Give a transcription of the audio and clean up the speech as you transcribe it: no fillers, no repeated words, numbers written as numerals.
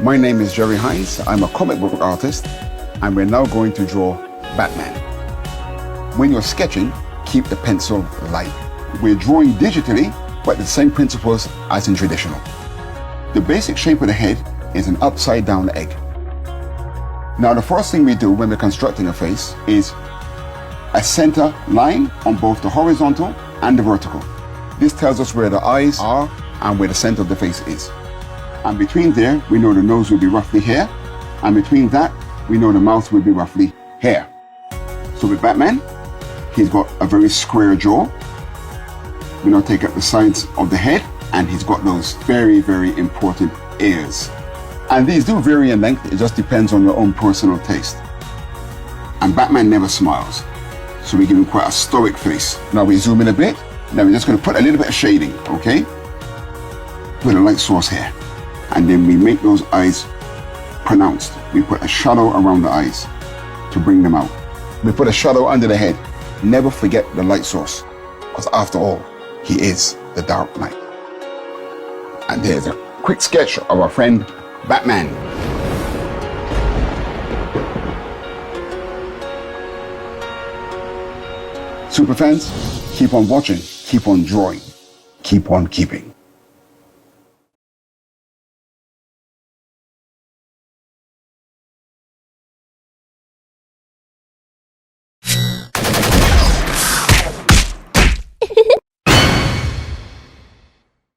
My name is Jerry Hines. I'm a comic book artist, and we're now going to draw Batman. When you're sketching, keep the pencil light. We're drawing digitally, but the same principles as in traditional. The basic shape of the head is an upside down egg. Now, the first thing we do when we're constructing a face is a center line on both the horizontal and the vertical. This tells us where the eyes are and where the center of the face is. And between there, we know the nose will be roughly here. And between that, we know the mouth will be roughly here. So with Batman, he's got a very square jaw. We now take up the sides of the head, and he's got those very, very important ears. And these do vary in length. It just depends on your own personal taste. And Batman never smiles. So we give him quite a stoic face. Now we zoom in a bit. Now we're just going to put a little bit of shading, okay? With a light source here. And then we make those eyes pronounced. We put a shadow around the eyes to bring them out. We put a shadow under the head. Never forget the light source, because after all, he is the Dark Knight. And there's a quick sketch of our friend Batman. Superfans, keep on watching, keep on drawing, keep on keeping.